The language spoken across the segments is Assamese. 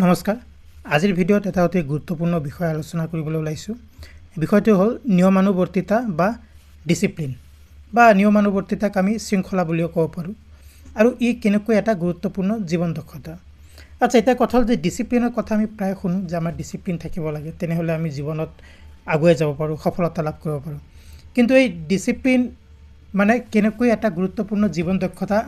নমস্কাৰ আজিৰ ভিডিঅ'ত এটা অতি গুৰুত্বপূৰ্ণ বিষয় আলোচনা কৰিবলৈ ওলাইছো বিষয়টো হ'ল নিয়মানুবৰ্তিতা বা ডিসিপ্লিন বা নিয়মানুবৰ্তিতাক আমি শৃংখলা বুলিও ক'ব পাৰোঁ আৰু ই কেনেকৈ এটা গুৰুত্বপূৰ্ণ জীৱন দক্ষতা আচ্ছা এটা কথা হ'ল যে ডিসিপ্লিনৰ কথা আমি প্ৰায় শুনো যে আমাৰ ডিসিপ্লিন থাকিব লাগে তেনেহলে আমি জীৱনত আগুৱাই যাব পাৰোঁ সফলতা লাভ কৰিব পাৰোঁ কিন্তু এই ডিসিপ্লিন মানে কেনেকৈ এটা গুৰুত্বপূৰ্ণ জীৱন দক্ষতা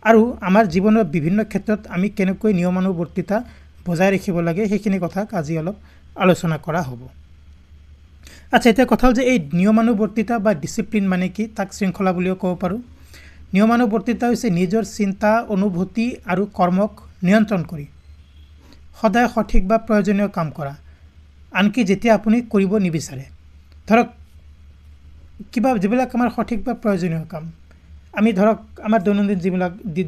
আৰু আমাৰ জীৱনৰ বিভিন্ন ক্ষেত্ৰত আমি কেনেকৈ নিয়মানুবৰ্তিতা বজাই ৰাখিব লাগে সেইখিনি কথা আজি অলপ আলোচনা কৰা হ'ব আচ্ছা এটা কথা হ'ল যে এই নিয়মানুবৰ্তিতা বা ডিসিপ্লিন মানে কি তাক শৃংখলা বুলিও ক'ব পাৰোঁ নিয়মানুবৰ্তিতা হৈছে নিজৰ চিন্তা অনুভূতি আৰু কৰ্মক নিয়ন্ত্ৰণ কৰি সদায় সঠিক বা প্ৰয়োজনীয় কাম কৰা আনকি যেতিয়া আপুনি কৰিব নিবিচাৰে ধৰক কিবা যিবিলাক আমাৰ সঠিক বা প্ৰয়োজনীয় কাম আমি ধৰক আমাৰ দৈনন্দিন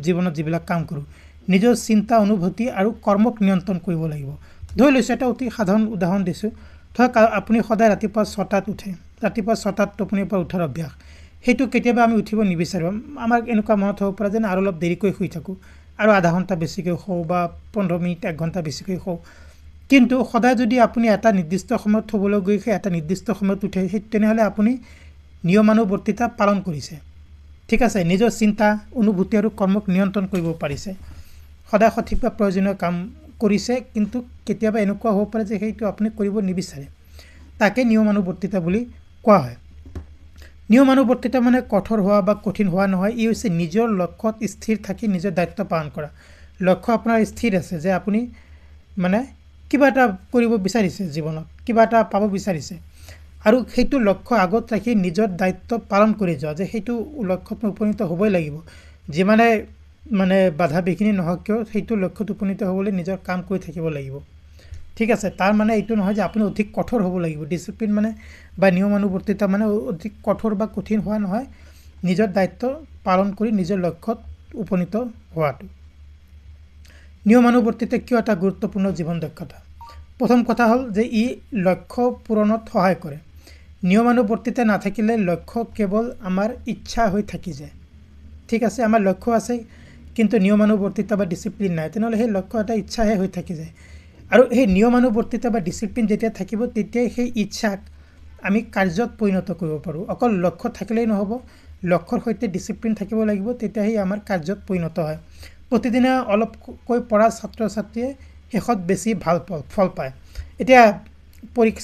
জীৱনত যিবিলাক কাম কৰোঁ নিজৰ চিন্তা অনুভূতি আৰু কৰ্মক নিয়ন্ত্ৰণ কৰিব লাগিব ধৰি লৈছোঁ এটা অতি সাধাৰণ উদাহৰণ দিছোঁ ধৰক আপুনি সদায় ৰাতিপুৱা 6টাত উঠে ৰাতিপুৱা 6টাত টোপনিৰ পৰা উঠাৰ অভ্যাস সেইটো কেতিয়াবা আমি উঠিব নিবিচাৰোঁ আমাৰ এনেকুৱা মনত হ'ব পাৰে যেন আৰু অলপ দেৰিকৈ শুই থাকোঁ আৰু আধা ঘণ্টা বেছিকৈ শুওঁ বা 15 মিনিট 1 ঘণ্টা বেছিকৈ শুওঁ কিন্তু সদায় যদি আপুনি এটা নিৰ্দিষ্ট সময়ত শুবলৈ গৈ এটা নিৰ্দিষ্ট সময়ত উঠে তেনেহলে আপুনি নিয়মানুবৰ্তিতা পালন কৰিছে ঠিক আছে নিজৰ চিন্তা অনুভূতি আৰু কৰ্মক নিয়ন্ত্ৰণ কৰিব পাৰিছে সদায় সঠিক বা প্ৰয়োজনীয় কাম কৰিছে কিন্তু কেতিয়াবা এনেকুৱা হ'ব পাৰে যে সেইটো আপুনি কৰিব নিবিচাৰে তাকে নিয়মানুবৰ্তিতা বুলি কোৱা হয় নিয়মানুবৰ্তিতা মানে কঠোৰ হোৱা বা কঠিন হোৱা নহয় ই হৈছে নিজৰ লক্ষ্যত স্থিৰ থাকি নিজৰ দায়িত্ব পালন কৰা লক্ষ্য আপোনাৰ স্থিৰ আছে যে আপুনি মানে কিবা এটা কৰিব বিচাৰিছে জীৱনত কিবা এটা পাব বিচাৰিছে আৰু সেইটো লক্ষ্য আগত ৰাখি নিজৰ দায়িত্ব পালন কৰি যোৱা যে সেইটো লক্ষ্যত উপনীত হ'বই লাগিব মানে বাধা বিঘিনি নহওক কিয় সেইটো লক্ষ্যত উপনীত হ'বলৈ নিজৰ কাম কৰি থাকিব লাগিব ঠিক আছে তাৰ মানে এইটো নহয় যে আপুনি অধিক কঠোৰ হ'ব লাগিব ডিসিপ্লিন মানে বা নিয়মানুবৰ্তিতা মানে অধিক কঠোৰ বা কঠিন হোৱা নহয় নিজৰ দায়িত্ব পালন কৰি নিজৰ লক্ষ্যত উপনীত হোৱাটো নিয়মানুবৰ্তিতা কিয় এটা গুৰুত্বপূৰ্ণ জীৱন দক্ষতা প্ৰথম কথা হ'ল যে ই লক্ষ্য পূৰণত সহায় কৰে নিয়মানুবৰ্তিতা নাথাকিলে লক্ষ্য কেৱল আমাৰ ইচ্ছা হৈ থাকি যায় ঠিক আছে আমাৰ লক্ষ্য আছে কিন্তু নিয়মানুবৰ্তিতা বা ডিসিপ্লিন নাই তেনেহলে সেই লক্ষ্য এটা ইচ্ছাহে হৈ থাকি যায় আৰু সেই নিয়মানুবৰ্তিতা বা ডিসিপ্লিন যেতিয়া থাকিব তেতিয়া সেই ইচ্ছাক আমি কাৰ্যত পৰিণত কৰিব পাৰোঁ অকল লক্ষ্য থাকিলেই নহ'ব লক্ষ্যৰ সৈতে ডিসিপ্লিন থাকিব লাগিব তেতিয়াহে আমাৰ কাৰ্যত পৰিণত হয় প্ৰতিদিনে অলপকৈ পঢ়া ছাত্ৰ ছাত্ৰীয়ে শেষত বেছি ভাল ফল পায় এতিয়া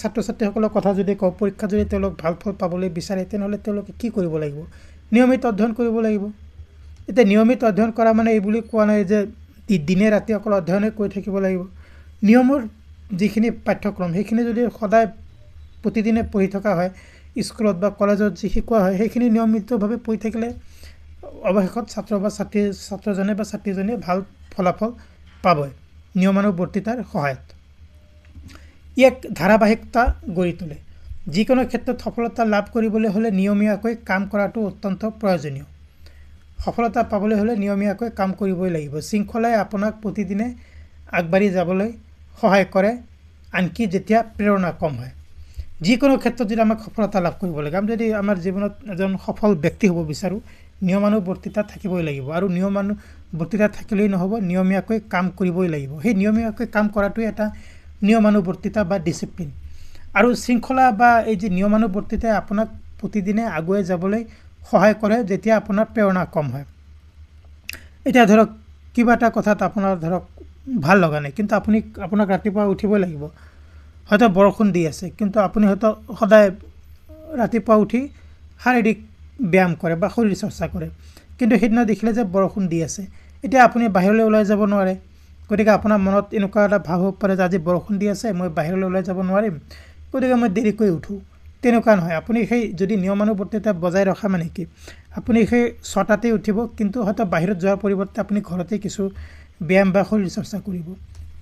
ছাত্ৰ ছাত্ৰীসকলৰ কথা যদি কওঁ পৰীক্ষা যদি তেওঁলোক ভাল ফল পাবলৈ বিচাৰে তেনেহলে তেওঁলোকে কি কৰিব লাগিব নিয়মিত অধ্যয়ন কৰিব লাগিব এতিয়া নিয়মিত অধ্যয়ন কৰা মানে এই বুলি কোৱা নাই যে দিনে ৰাতি অকল অধ্যয়নে কৰি থাকিব লাগিব নিয়মৰ যিখিনি পাঠ্যক্ৰম সেইখিনি যদি সদায় প্ৰতিদিনে পঢ়ি থকা হয় স্কুলত বা কলেজত যি শিকোৱা হয় সেইখিনি নিয়মিতভাৱে পঢ়ি থাকিলে অৱশেষত ছাত্ৰজনে বা ছাত্ৰীজনীয়ে ভাল ফলাফল পাবই নিয়মানুবৰ্তিতাৰ সহায়ত এক ধাৰাবাহিকতা গঢ়ি তোলে যিকোনো ক্ষেত্ৰত সফলতা লাভ কৰিবলৈ হ'লে নিয়মীয়াকৈ কাম কৰাটো অত্যন্ত প্ৰয়োজনীয় সফলতা পাবলৈ হ'লে নিয়মীয়াকৈ কাম কৰিবই লাগিব শৃংখলাই আপোনাক প্ৰতিদিনে আগবাঢ়ি যাবলৈ সহায় কৰে আনকি যেতিয়া প্ৰেৰণা কম হয় যিকোনো ক্ষেত্ৰত যদি আমাক সফলতা লাভ কৰিব লাগে আমি যদি আমাৰ জীৱনত এজন সফল ব্যক্তি হ'ব বিচাৰোঁ নিয়মানুবৰ্তিতা থাকিবই লাগিব আৰু নিয়মানুবৰ্তিতা থাকিলেই নহ'ব নিয়মীয়াকৈ কাম কৰিবই লাগিব সেই নিয়মীয়াকৈ কাম কৰাটোৱে এটা নিয়মানুবৰ্তিতা বা ডিসিপ্লিন আৰু শৃংখলা বা এই যে নিয়মানুবৰ্তিতাই আপোনাক প্ৰতিদিনে আগুৱাই যাবলৈ সহায় কৰে যেতিয়া আপোনাৰ প্ৰেৰণা কম হয় এতিয়া ধৰক কিবা এটা কথাত আপোনাৰ ধৰক ভাল লগা নাই কিন্তু আপোনাক ৰাতিপুৱা উঠিবই লাগিব হয়তো বৰষুণ দি আছে কিন্তু আপুনি হয়তো সদায় ৰাতিপুৱা উঠি শাৰীৰিক ব্যায়াম কৰে বা শৰীৰ চৰ্চা কৰে কিন্তু সেইদিনা দেখিলে যে বৰষুণ দি আছে এতিয়া আপুনি বাহিৰলৈ ওলাই যাব নোৱাৰে গতিকে আপোনাৰ মনত এনেকুৱা এটা ভাৱ হ'ব পাৰে যে আজি বৰষুণ দি আছে মই বাহিৰলৈ ওলাই যাব নোৱাৰিম গতিকে মই দেৰিকৈ উঠোঁ তেনেকুৱা নহয় আপুনি সেই যদি নিয়মানুবৰ্তিতা বজাই ৰখা মানে কি আপুনি সেই 6টাতে উঠিব কিন্তু হয়তো বাহিৰত যোৱাৰ পৰিৱৰ্তে আপুনি ঘৰতে কিছু ব্যায়াম বা শৰীৰ চৰ্চা কৰিব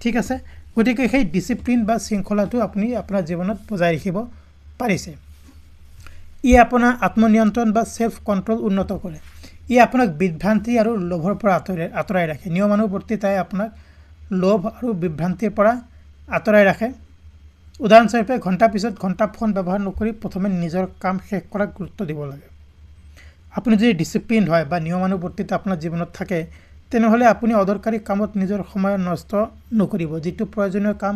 ঠিক আছে গতিকে সেই ডিসিপ্লিন বা শৃংখলাটো আপুনি আপোনাৰ জীৱনত বজাই ৰাখিব পাৰিছে ই আপোনাৰ আত্মনিয়ন্ত্ৰণ বা সেলফ কন্ট্ৰোল উন্নত কৰে ই আপোনাক বিভ্ৰান্তি আৰু লোভৰ পৰা আঁতৰাই ৰাখে নিয়মানুবৰ্তিতাই আপোনাক লোভ আৰু বিভ্ৰান্তিৰ পৰা আঁতৰাই ৰাখে উদাহৰণস্বৰূপে ঘণ্টা পিছত ঘণ্টা ফোন ব্যৱহাৰ নকৰি প্ৰথমে নিজৰ কাম শেষ কৰাত গুৰুত্ব দিব লাগে আপুনি যদি ডিসিপ্লিন হয় বা নিয়মানুবৰ্তিতা আপোনাৰ জীৱনত থাকে তেনেহ'লে আপুনি অদৰকাৰী কামত নিজৰ সময় নষ্ট নকৰিব। যিটো প্ৰয়োজনীয় কাম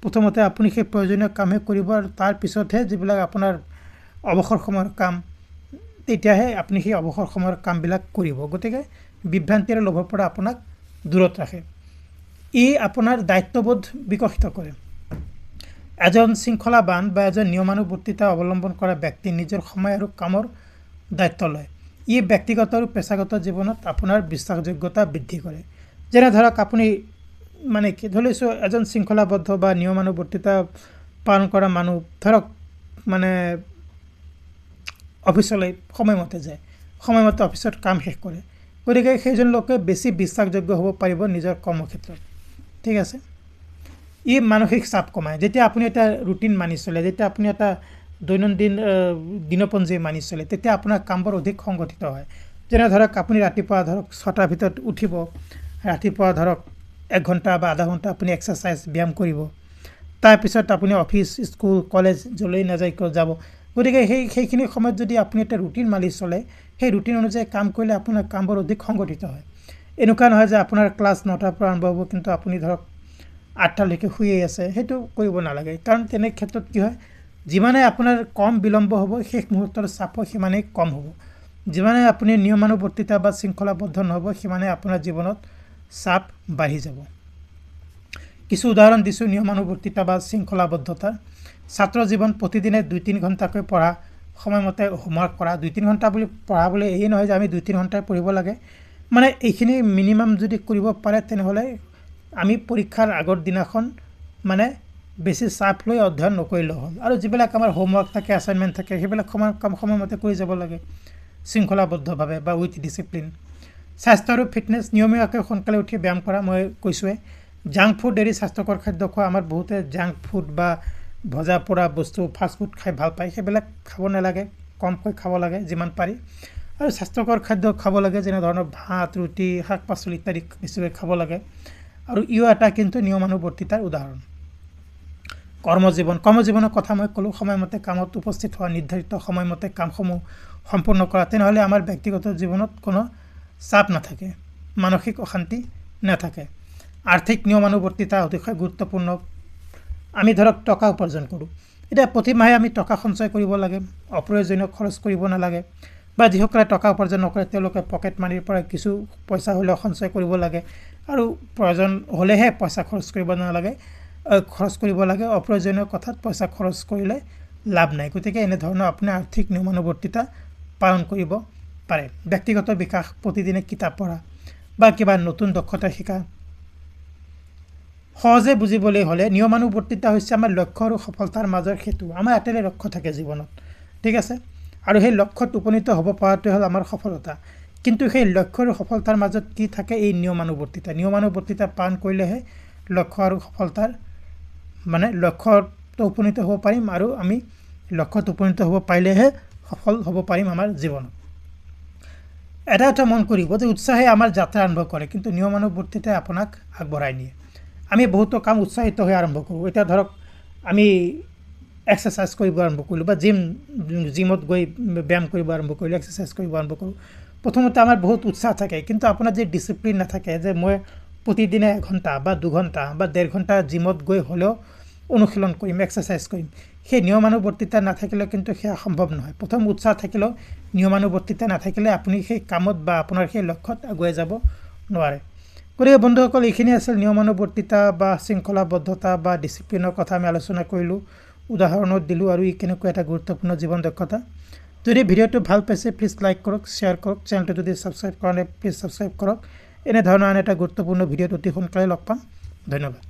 প্ৰথমতে আপুনি সেই প্ৰয়োজনীয় কামহে কৰিব আৰু তাৰ পিছতহে যিবিলাক আপোনাৰ অৱসৰ সময়ৰ কাম তেতিয়াহে আপুনি সেই অৱসৰ সময়ৰ কামবিলাক কৰিব। গতিকে বিভ্ৰান্তি আৰু লোভৰ পৰা আপোনাক দূৰত ৰাখে। ই আপোনাৰ দায়িত্ববোধ বিকশিত কৰে। এজন শৃংখলাবান বা এজন নিয়মানুবৰ্তিতা অৱলম্বন কৰা ব্যক্তি নিজৰ সময় আৰু কামৰ দায়িত্ব লয়। ই ব্যক্তিগত আৰু পেছাগত জীৱনত আপোনাৰ বিশ্বাসযোগ্যতা বৃদ্ধি কৰে। যেনে ধৰক আপুনি মানে কি ধৰি লৈছোঁ এজন শৃংখলাবদ্ধ বা নিয়মানুবৰ্তিতা পালন কৰা মানুহ ধৰক মানে অফিচলৈ সময়মতে যায়, সময়মতে অফিচত কাম শেষ কৰে। গতিকে সেইজন লোকে বেছি বিশ্বাসযোগ্য হ'ব পাৰিব নিজৰ কৰ্মক্ষেত্ৰত। ঠিক আছে। ই মানসিক চাপ কমায়। যেতিয়া আপুনি এটা ৰুটিন মানি চলে, যেতিয়া আপুনি এটা দৈনন্দিন দিনপঞ্জী মানি চলে, তেতিয়া আপোনাৰ কামবোৰ অধিক সংগঠিত হয়। যেনে ধৰক আপুনি ৰাতিপুৱা ধৰক 6টাৰ ভিতৰত উঠিব, ৰাতিপুৱা ধৰক 1 ঘণ্টা বা আধা ঘণ্টা আপুনি এক্সাৰচাইজ ব্যায়াম কৰিব, তাৰপিছত আপুনি অফিচ স্কুল কলেজ য'লৈ নাযায় যাব। গতিকে সেইখিনি সময়ত যদি আপুনি এটা ৰুটিন মানি চলে, সেই ৰুটিন অনুযায়ী কাম কৰিলে আপোনাৰ কামবোৰ অধিক সংগঠিত হয়। এনেকুৱা নহয় যে আপোনাৰ ক্লাছ 9টাৰ পৰা আৰম্ভ হ'ব কিন্তু আপুনি ধৰক 8টালৈকে শুয়ে আছে, সেইটো কৰিব নালাগে। কাৰণ তেনে ক্ষেত্ৰত কি হয়, যিমানে আপোনাৰ কম বিলম্ব হ'ব শেষ মুহূৰ্তৰ চাপো সিমানেই কম হ'ব। যিমানে আপুনি নিয়মানুবৰ্তিতা বা শৃংখলাবদ্ধ নহ'ব সিমানে আপোনাৰ জীৱনত চাপ বাঢ়ি যাব। কিছু উদাহৰণ দিছোঁ নিয়মানুবৰ্তিতা বা শৃংখলাবদ্ধতাৰ। ছাত্ৰ জীৱন প্ৰতিদিনে 2-3 ঘণ্টাকৈ পঢ়া, সময়মতে হোমৱৰ্ক কৰা। 2-3 ঘণ্টা বুলি পঢ়া বুলি এই নহয় যে আমি 2-3 ঘণ্টাই পঢ়িব লাগে। মানে এইখিনি মিনিমাম যদি কৰিব পাৰে তেনেহ'লে আমি পৰীক্ষাৰ আগৰ দিনাখন মানে বেছি চাপ লৈ অধ্যয়ন নকৰিলেও হ'ল। আৰু যিবিলাক আমাৰ হোমৱৰ্ক থাকে, এছাইনমেণ্ট থাকে, সেইবিলাক সময়মতে কৰি যাব লাগে শৃংখলাবদ্ধভাৱে বা উইথ ডিচিপ্লিন। স্বাস্থ্য আৰু ফিটনেছ, নিয়মীয়াকৈ সোনকালে উঠি ব্যায়াম কৰা। মই কৈছোঁৱে, জাংক ফুড এৰি স্বাস্থ্যকৰ খাদ্য খোৱা। আমাৰ বহুতে জাংক ফুড বা ভজা পোৰা বস্তু ফাষ্টফুড খাই ভাল পায়, সেইবিলাক খাব নালাগে, কমকৈ খাব লাগে যিমান পাৰি। আৰু স্বাস্থ্যকৰ খাদ্য খাব লাগে, যেনে ধৰণৰ ভাত, ৰুটি, শাক পাচলি ইত্যাদি বেছিকৈ খাব লাগে। আৰু ইও এটা কিন্তু নিয়মানুবৰ্তিতাৰ উদাহৰণ। কৰ্মজীৱনৰ কথা মই ক'লোঁ, সময়মতে কামত উপস্থিত হোৱা, নিৰ্ধাৰিত সময়মতে কামসমূহ সম্পূৰ্ণ কৰা। তেনেহ'লে আমাৰ ব্যক্তিগত জীৱনত কোনো চাপ নাথাকে, মানসিক অশান্তি নাথাকে। আৰ্থিক নিয়মানুবৰ্তিতা অতিশয় গুৰুত্বপূৰ্ণ। আমি ধৰক টকা উপাৰ্জন কৰোঁ, এতিয়া প্ৰতি মাহে আমি টকা সঞ্চয় কৰিব লাগে, অপ্ৰয়োজনীয় খৰচ কৰিব নালাগে। বা যিসকলে টকা উপাৰ্জন নকৰে তেওঁলোকে পকেট মানিৰ পৰা কিছু পইচা হ'লেও সঞ্চয় কৰিব লাগে। আৰু প্ৰয়োজন হ'লেহে পইচা খৰচ কৰিব লাগে। অপ্ৰয়োজনীয় কথাত পইচা খৰচ কৰিলে লাভ নাই। গতিকে এনেধৰণৰ আপুনি আৰ্থিক নিয়মানুবৰ্তিতা পালন কৰিব পাৰে। ব্যক্তিগত বিকাশ, প্ৰতিদিনে কিতাপ পঢ়া বা কিবা নতুন দক্ষতা শিকা। সহজে বুজিবলৈ হ'লে নিয়মানুবৰ্তিতা হৈছে আমাৰ লক্ষ্য আৰু সফলতাৰ মাজৰ সেতু। আমাৰ এটাই লক্ষ্য থাকে জীৱনত, ঠিক আছে। আৰু সেই লক্ষ্যত উপনীত হ'ব পৰাটোৱে হ'ল আমাৰ সফলতা। কিন্তু সেই লক্ষ্য আৰু সফলতাৰ মাজত কি থাকে? এই নিয়মানুবৰ্তিতা পালন কৰিলেহে লক্ষ্য আৰু সফলতাৰ মানে লক্ষ্যত উপনীত হ'ব পাৰিম। আৰু আমি লক্ষ্যত উপনীত হ'ব পাৰিলেহে সফল হ'ব পাৰিম আমাৰ জীৱনত। এটা মন কৰিব যে উৎসাহে আমাৰ যাত্ৰা আৰম্ভ কৰে, কিন্তু নিয়মানুবৰ্তিতাই আপোনাক আগবঢ়াই নিয়ে। আমি বহুতো কাম উৎসাহিত হৈ আৰম্ভ কৰোঁ। এতিয়া ধৰক আমি এক্সাৰচাইজ কৰিব আৰম্ভ কৰিলোঁ বা জিমত গৈ ব্যায়াম কৰিব আৰম্ভ কৰিলোঁ, এক্সাৰচাইজ কৰিব আৰম্ভ কৰোঁ। প্ৰথমতে আমাৰ বহুত উৎসাহ থাকে, কিন্তু আপোনাৰ যি ডিচিপ্লিন নাথাকে যে মই প্ৰতিদিনে 1 ঘণ্টা বা 2 ঘণ্টা বা 1.5 ঘণ্টা জিমত গৈ হ'লেও অনুশীলন কৰিম, এক্সাৰচাইজ কৰিম, সেই নিয়মানুবৰ্তিতা নাথাকিলেও কিন্তু সেয়া সম্ভৱ নহয়। প্ৰথম উৎসাহ থাকিলেও নিয়মানুবৰ্তিতা নাথাকিলে আপুনি সেই কামত বা আপোনাৰ সেই লক্ষ্যত আগুৱাই যাব নোৱাৰে। গতিকে বন্ধুসকল, এইখিনি আছিল নিয়মানুবৰ্তিতা বা শৃংখলাবদ্ধতা বা ডিচিপ্লিনৰ কথা আমি আলোচনা কৰিলোঁ, উদাহৰণত দিলোঁ। আৰু ই কেনেকৈ এটা গুৰুত্বপূৰ্ণ জীৱন দক্ষতা। যদি ভিডিঅ'টো ভাল পাইছে প্লিজ লাইক কৰক, শ্বেয়াৰ কৰক। চেনেলটো যদি ছাবস্ক্ৰাইব কৰা নাই প্লিজ ছাবস্ক্ৰাইব কৰক। এনেধৰণৰ আন এটা গুৰুত্বপূৰ্ণ ভিডিঅ'ত অতি সোনকালে লগ পাম। ধন্যবাদ।